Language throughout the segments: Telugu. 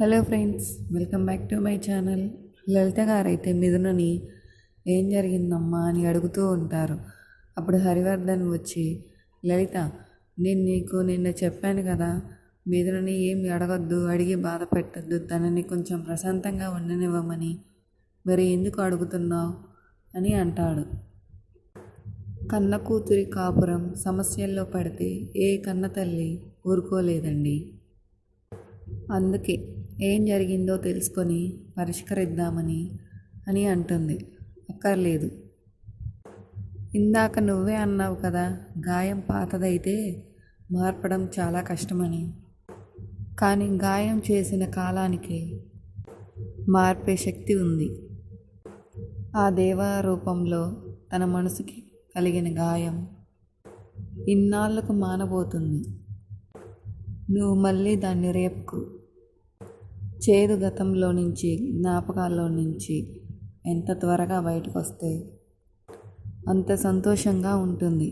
Hello friends, welcome back to my channel. Lalitha గారైతే మిథునని ఏం జరిగిందమ్మా అని అడుగుతూ ఉంటారు. అప్పుడు హరివర్ధన్ వచ్చి, లలిత, నేను నీకు నిన్న చెప్పాను కదా, మిథునని ఏమి అడగొద్దు, అడిగి బాధ పెట్టద్దు, తనని కొంచెం ప్రశాంతంగా ఉండనివ్వమని. మరి ఎందుకు అడుగుతున్నావు అని అంటాడు. కన్న కూతురి కాపురం సమస్యల్లో పడితే ఏ కన్న తల్లి ఊరుకోలేదండి. అందుకే ఏం జరిగిందో తెలుసుకొని పరిష్కరిద్దామని అని అంటుంది. అక్కర్లేదు, ఇందాక నువ్వే అన్నావు కదా, గాయం పాతదైతే మార్పడం చాలా కష్టమని. కానీ గాయం చేసిన కాలానికి మార్పే శక్తి ఉంది. ఆ దేవా రూపంలో తన మనసుకి కలిగిన గాయం ఇన్నాళ్లకు మానబోతుంది. నువ్వు మళ్ళీ దాన్ని రేపుకు. చేదు గతంలో నుంచి, జ్ఞాపకాల్లో నుంచి ఎంత త్వరగా బయటకు వస్తే అంత సంతోషంగా ఉంటుంది.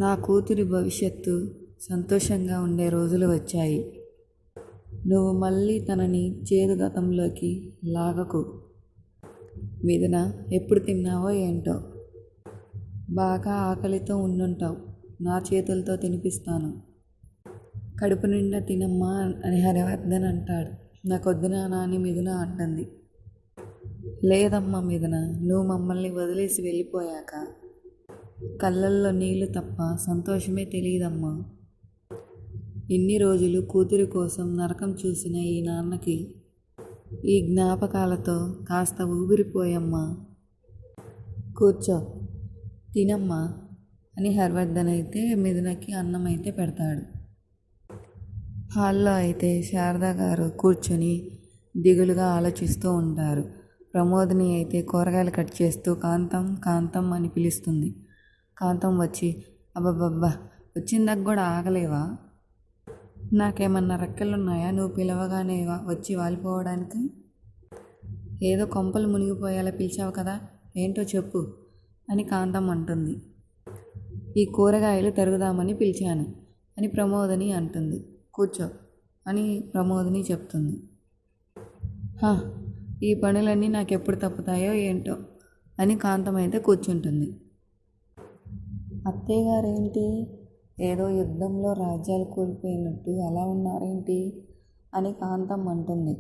నా కూతురి భవిష్యత్తు సంతోషంగా ఉండే రోజులు వచ్చాయి. నువ్వు మళ్ళీ తనని చేదు గతంలోకి లాగకు. మిథున, ఎప్పుడు తిన్నావో ఏంటో, బాగా ఆకలితో ఉండుంటావు. నా చేతులతో తినిపిస్తాను, కడుపు నిండా తినమ్మా అని హరివర్ధన్ అంటాడు. నాకొద్దు నాన్న అని మిథున అంటుంది. లేదమ్మా మిథున, నువ్వు మమ్మల్ని వదిలేసి వెళ్ళిపోయాక కళ్ళల్లో నీళ్లు తప్ప సంతోషమే తెలియదమ్మా. ఇన్ని రోజులు కూతురి కోసం నరకం చూసిన ఈ నాన్నకి ఈ జ్ఞాపకాలతో కాస్త ఊపిరిపోయమ్మా. కూర్చో, తినమ్మా అని హరివర్ధన్ అయితే మిథునకి అన్నం అయితే పెడతాడు. హాల్లో అయితే శారద గారు కూర్చొని దిగులుగా ఆలోచిస్తూ ఉంటారు. ప్రమోదిని అయితే కూరగాయలు కట్ చేస్తూ కాంతం కాంతం అని పిలుస్తుంది. కాంతం వచ్చి, అబ్బబ్బబ్బా, వచ్చిందాక కూడా ఆగలేవా? నాకేమన్నా రెక్కలున్నాయా నువ్వు పిలవగానే వచ్చి వాలిపోవడానికి? ఏదో కొంపలు మునిగిపోయేలా పిలిచావు కదా, ఏంటో చెప్పు అని కాంతం అంటుంది. ఈ కూరగాయలు తరుగుదామని పిలిచాను అని ప్రమోదిని అంటుంది. కూర్చో అని ప్రమోదిని చెప్తుంది. ఈ పనులన్నీ నాకెప్పుడు తప్పుతాయో ఏంటో అని కాంతం అయితే కూర్చుంటుంది. అత్తయ్య గారేంటి ఏదో యుద్ధంలో రాజ్యాలు కోల్పోయినట్టు అలా ఉన్నారేంటి అని కాంతం అంటుంది.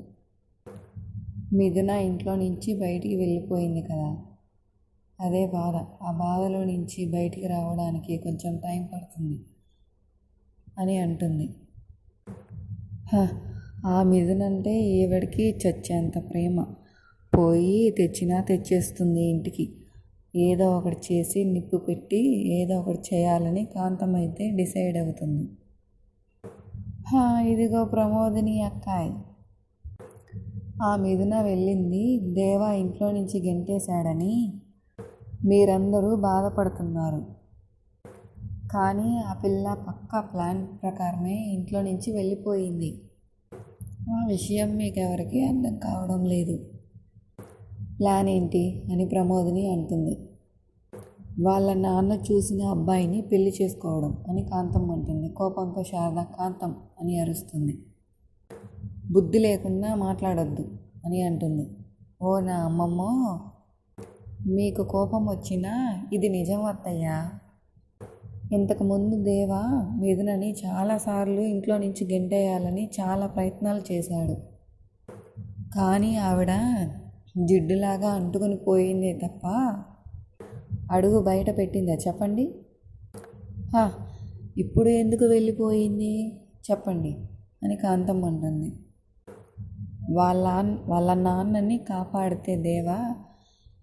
మిథున ఇంట్లో నుంచి బయటికి వెళ్ళిపోయింది కదా, అదే బాధ. ఆ బాధలో నుంచి బయటికి రావడానికి కొంచెం టైం పడుతుంది అని అంటుంది. ఆ మిథునంటే ఈవిడికి చచ్చేంత ప్రేమ. పోయి తెచ్చినా తెచ్చేస్తుంది ఇంటికి. ఏదో ఒకటి చేసి నిప్పు పెట్టి ఏదో ఒకటి చేయాలని కాంతం అయితే డిసైడ్ అవుతుంది. ఇదిగో ప్రమోదిని అక్కాయ్, ఆ మిథున వెళ్ళింది దేవా ఇంట్లో నుంచి గెంటేశాడని మీరందరూ బాధపడుతున్నారు. కానీ ఆ పిల్ల పక్కా ప్లాన్ ప్రకారమే ఇంట్లో నుంచి వెళ్ళిపోయింది. ఆ విషయం మీకెవరికి అర్థం కావడం లేదు. ప్లాన్ ఏంటి అని ప్రమోదిని అంటుంది. వాళ్ళ నాన్న చూసిన అబ్బాయిని పెళ్లి చేసుకోవడం అని కాంతం అంటుంది. కోపంతో శారద కాంతం అని అరుస్తుంది. బుద్ధి లేకుండా మాట్లాడొద్దు అని అంటుంది. ఓ నా అమ్మమ్మో, మీకు కోపం వచ్చినా ఇది నిజం అత్తయ్యా. ఇంతకుముందు దేవా మిథునని చాలాసార్లు ఇంట్లో నుంచి గెంటేయాలని చాలా ప్రయత్నాలు చేశాడు. కానీ ఆవిడ జిడ్డులాగా అంటుకొని పోయిందే తప్ప అడుగు బయట పెట్టిందా చెప్పండి? ఇప్పుడు ఎందుకు వెళ్ళిపోయింది చెప్పండి అని కాంతం అంటుంది. వాళ్ళ నాన్నని కాపాడితే దేవా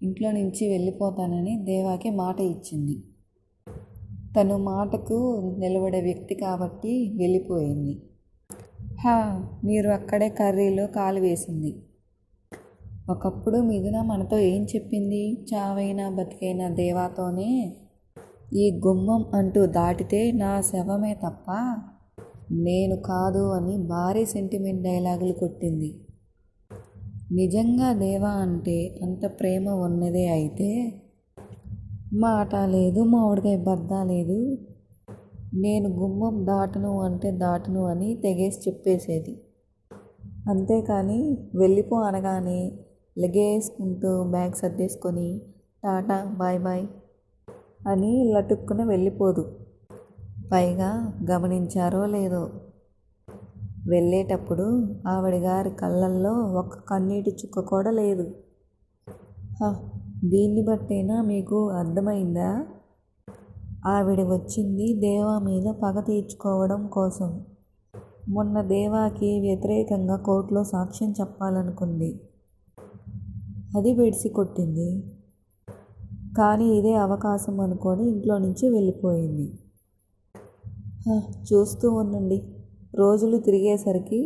ఇంట్లో నుంచి వెళ్ళిపోతానని దేవాకి మాట ఇచ్చింది. తను మాటకు నిలబడే వ్యక్తి కాబట్టి వెళ్ళిపోయింది. మీరు అక్కడే కర్రీలో కాలు వేసింది. ఒకప్పుడు మిథున మనతో ఏం చెప్పింది? చావైనా బతికైనా దేవాతోనే ఈ గుమ్మం అంటూ దాటితే నా శవమే తప్ప నేను కాదు అని భారీ సెంటిమెంట్ డైలాగులు కొట్టింది. నిజంగా దేవా అంటే అంత ప్రేమ ఉన్నదే అయితే మాట లేదు, మామిడికాయ బద్ద లేదు, నేను గుమ్మం దాటను అంటే దాటను అని తెగేసి చెప్పేసేది. అంతేకాని వెళ్ళిపో అనగానే లగేసుకుంటూ బ్యాగ్ సర్దేసుకొని టాటా బాయ్ బాయ్ అని లటుక్కున వెళ్ళిపోదు. పైగా గమనించారో లేదో, వెళ్ళేటప్పుడు ఆవిడ గారి కళ్ళల్లో ఒక్క కన్నీటి చుక్క కూడా లేదు. దీన్ని బట్టేనా మీకు అర్థమైందా? ఆవిడ వచ్చింది దేవా మీద పగ తీర్చుకోవడం కోసం. మొన్న దేవాకి వ్యతిరేకంగా కోర్టులో సాక్ష్యం చెప్పాలనుకుంది. అది బెడిసి కొట్టింది. కానీ ఇదే అవకాశం అనుకొని ఇంట్లో నుంచి వెళ్ళిపోయింది. చూస్తూ ఉండండి, రోజులు తిరిగేసరికి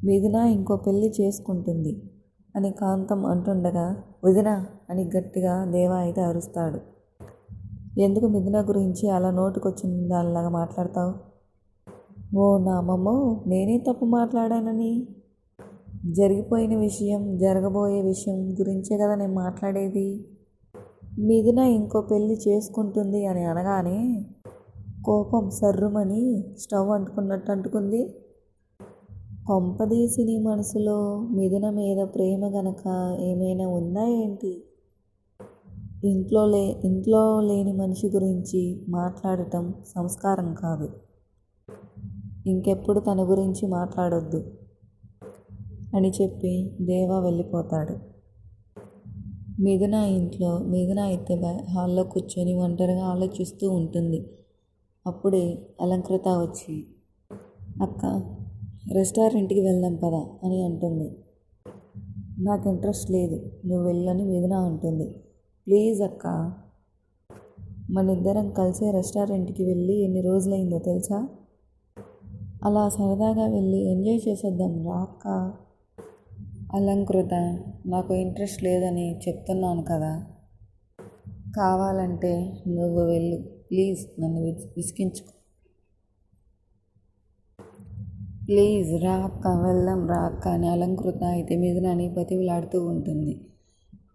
మిథున ఇంకో పెళ్ళి చేసుకుంటుంది అని కాంతం అంటుండగా, వదిన అని గట్టిగా దేవా అయితే అరుస్తాడు. ఎందుకు మిథున గురించి అలా నోటుకొచ్చిన దానిలాగా మాట్లాడతావు? ఓ నామమ్మో, నేనే తప్పు మాట్లాడానని? జరిగిపోయిన విషయం, జరగబోయే విషయం గురించే కదా నేను మాట్లాడేది. మిథున ఇంకో పెళ్ళి చేసుకుంటుంది అని అనగానే కోపం సర్రుమని స్టవ్ అంటుకున్నట్టు అంటుకుంది. కొంపదీసి నీ మనసులో మిథున మీద ప్రేమ గనక ఏమైనా ఉందా ఏంటి? ఇంట్లో లేని మనిషి గురించి మాట్లాడటం సంస్కారం కాదు. ఇంకెప్పుడు తన గురించి మాట్లాడొద్దు అని చెప్పి దేవా వెళ్ళిపోతాడు. మిథున అయితే హాల్లో కూర్చొని ఒంటరిగా ఆలోచిస్తూ ఉంటుంది. అప్పుడే అలంకృత వచ్చి, అక్క రెస్టారెంట్కి వెళ్దాం పద అని అంటుంది. నాకు ఇంట్రెస్ట్ లేదు, నువ్వు వెళ్ళని మిథున అంటుంది. ప్లీజ్ అక్క, మనిద్దరం కలిసే రెస్టారెంట్కి వెళ్ళి ఎన్ని రోజులైందో తెలుసా? అలా సరదాగా వెళ్ళి ఎంజాయ్ చేసేద్దాం రా అక్క. అలంకృత, నాకు ఇంట్రెస్ట్ లేదని చెప్తున్నాను కదా, కావాలంటే నువ్వు వెళ్ళు, ప్లీజ్ నన్ను విసిగించుకో, ప్లీజ్ రా అక్క, వెళ్దాం రా అక్క అని అలంకృత అయితే మిథునని బతిమిలాడుతూ ఉంటుంది.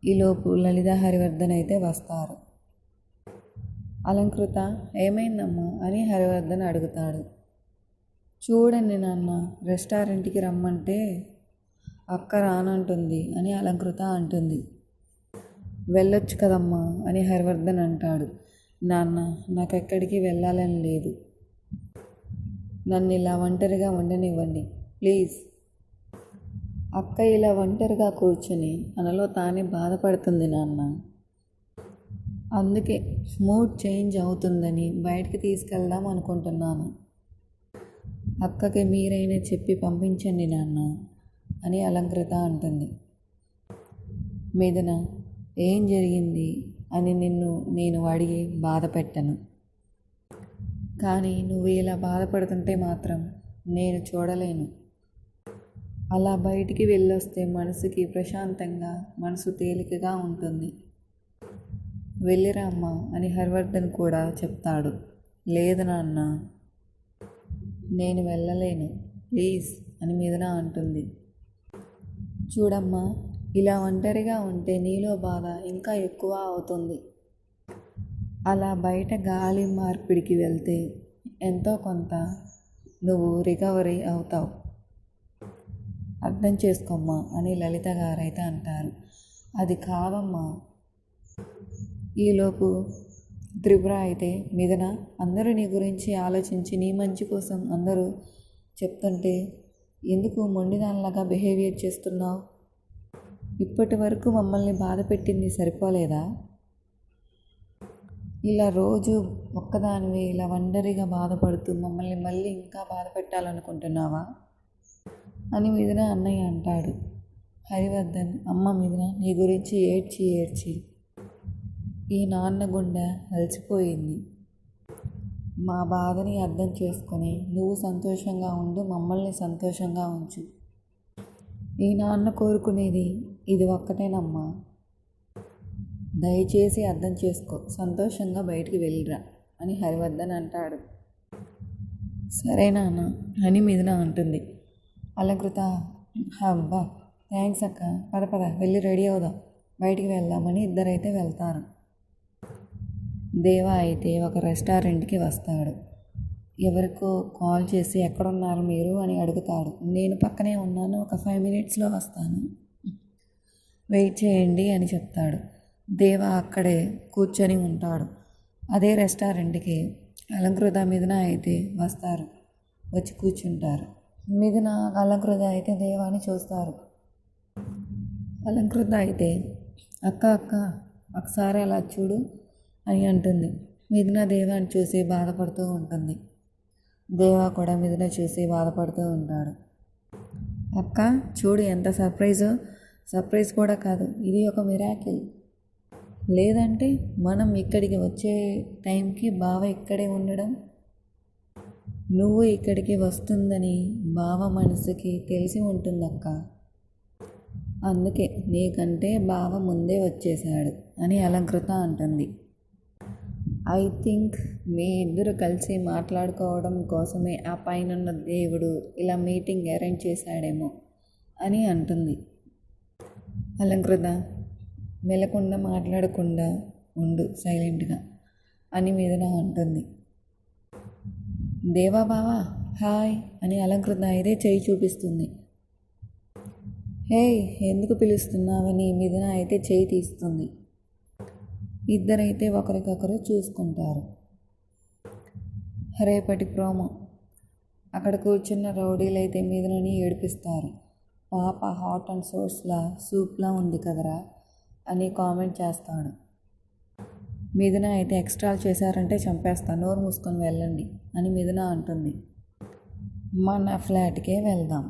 ఈలోపు లలిత హరివర్ధన్ అయితే వస్తారు. అలంకృత, ఏమైందమ్మా అని హరివర్ధన్ అడుగుతాడు. చూడండి నాన్న, రెస్టారెంట్కి రమ్మంటే అక్క రానంటుంది అని అలంకృత అంటుంది. వెళ్ళొచ్చు కదమ్మా అని హరివర్ధన్ అంటాడు. నాన్న, నాకు ఎక్కడికి వెళ్ళాలని లేదు, నన్ను ఇలా ఒంటరిగా ఉండనివ్వండి ప్లీజ్. అక్క ఇలా ఒంటరిగా కూర్చొని తనలో తానే బాధపడుతుంది నాన్న, అందుకే మూడ్ చేంజ్ అవుతుందని బయటికి తీసుకెళ్దాం అనుకుంటున్నాను. అక్కకి మీరైనా చెప్పి పంపించండి నాన్న అని అలంకృత అంటుంది. మిథున, ఏం జరిగింది అని నేను అడిగి బాధ పెట్టను, కానీ నువ్వు ఇలా బాధపడుతుంటే మాత్రం నేను చూడలేను. అలా బయటికి వెళ్ళొస్తే మనసుకి ప్రశాంతంగా, మనసు తేలికగా ఉంటుంది. వెళ్ళిరా అమ్మా అని హరివర్ధన్ కూడా చెప్తాడు. లేదు నాన్న, నేను వెళ్ళలేను ప్లీజ్ అని మిథున అంటుంది. చూడమ్మా, ఇలా ఒంటరిగా ఉంటే నీలో బాధ ఇంకా ఎక్కువ అవుతుంది. అలా బయట గాలి మార్పిడికి వెళ్తే ఎంతో కొంత నువ్వు రికవరీ అవుతావు, అర్థం చేసుకోమ్మా అని లలిత గారైతే అంటారు. అది కాదమ్మా. ఈలోపు త్రిపుర అయితే, మిథున, అందరూ నీ గురించి ఆలోచించి నీ మంచి కోసం అందరూ చెప్తుంటే ఎందుకు మొండిదానిలాగా బిహేవియర్ చేస్తున్నావు? ఇప్పటి వరకు మమ్మల్ని బాధ పెట్టింది సరిపోలేదా? ఇలా రోజు ఒక్కదానివి ఇలా ఒంటరిగా బాధపడుతూ మమ్మల్ని మళ్ళీ ఇంకా బాధ పెట్టాలనుకుంటున్నావా అని మిథున అన్నయ్య అంటాడు. హరివర్ధన్, అమ్మ మిథున, నీ గురించి ఏడ్చి ఈ నాన్న గుండె అలసిపోయింది. మా బాధని అర్థం చేసుకొని నువ్వు సంతోషంగా ఉండు, మమ్మల్ని సంతోషంగా ఉంచు. ఈ నాన్న కోరుకునేది ఇది ఒక్కటేనమ్మా, దయచేసి అర్థం చేసుకో, సంతోషంగా బయటికి వెళ్ళిరా అని హరివర్ధన్ అంటాడు. సరే నాన్న అని మిథున అంటుంది. అలంకృత, అబ్బా థ్యాంక్స్ అక్క, పద వెళ్ళి రెడీ అవుదాం, బయటికి వెళ్దామని ఇద్దరైతే వెళ్తారు. దేవా అయితే ఒక రెస్టారెంట్కి వస్తాడు. ఎవరికో కాల్ చేసి ఎక్కడున్నారు మీరు అని అడుగుతాడు. నేను పక్కనే ఉన్నాను, ఒక 5 మినిట్స్లో వస్తాను, వెయిట్ చేయండి అని చెప్తాడు. దేవ అక్కడే కూర్చొని ఉంటాడు. అదే రెస్టారెంట్కి అలంకృత మిథున అయితే వస్తారు, వచ్చి కూర్చుంటారు. మిథున అలంకృత అయితే దేవాని చూస్తారు. అలంకృత అయితే అక్క అక్క ఒకసారి అలా చూడు అని అంటుంది. మిథున దేవాని చూసి బాధపడుతూ ఉంటుంది. దేవా కూడా మిథున చూసి బాధపడుతూ ఉంటాడు. అక్క చూడు ఎంత సర్ప్రైజ్ కూడా కాదు, ఇది ఒక మిరాకిల్. లేదంటే మనం ఇక్కడికి వచ్చే టైంకి బావ ఇక్కడే ఉండడం, నువ్వు ఇక్కడికి వస్తుందని బావ మనసుకి తెలిసి ఉంటుందక్క. అందుకే నీకంటే బావ ముందే వచ్చేశాడు అని అలంకృత అంటుంది. ఐ థింక్ మీ ఇద్దరు కలిసి మాట్లాడుకోవడం కోసమే ఆ పైన దేవుడు ఇలా మీటింగ్ అరేంజ్ చేశాడేమో అని అంటుంది. అలంకృత మెలకుండా మాట్లాడకుండా ఉండు సైలెంట్గా అని మిథున అంటుంది. దేవా బావా హాయ్ అని అలంకృత అయితే చేయి చూపిస్తుంది. హే ఎందుకు పిలుస్తున్నావని మిథున అయితే చేయి తీస్తుంది. ఇద్దరైతే ఒకరికొకరు చూసుకుంటారు. రేపటి ప్రోమో. అక్కడ కూర్చున్న రౌడీలైతే మిథునని ఏడిపిస్తారు. పాప హాట్ అండ్ సోర్స్లా సూప్లా ఉంది కదరా అని కామెంట్ చేస్తాడు. మిథున అయితే ఎక్స్ట్రాలు చేశారంటే చంపేస్తా, నోరు మూసుకొని వెళ్ళండి అని మిథున అంటుంది. మన ఫ్లాట్కే వెళ్దాం,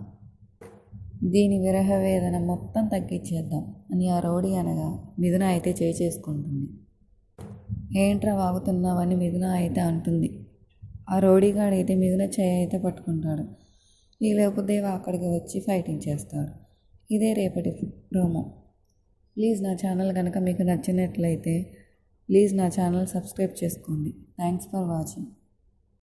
దీని విరహ వేదన మొత్తం తగ్గించేద్దాం అని ఆ రౌడీ అనగా మిథున అయితే చేసుకుంటుంది. ఏంట్రా వాగుతున్నావని మిథున అయితే అంటుంది. ఆ రౌడీగాడు అయితే మిథున చేయి అయితే పట్టుకుంటాడు. ఈలోపు దేవ అక్కడికి వచ్చి ఫైటింగ్ చేస్తాడు. ఇదే రేపటి ప్రోమో. ప్లీజ్ నా ఛానల్ కనుక మీకు నచ్చినట్లయితే ప్లీజ్ నా ఛానల్ సబ్స్క్రైబ్ చేసుకోండి. Thanks for watching.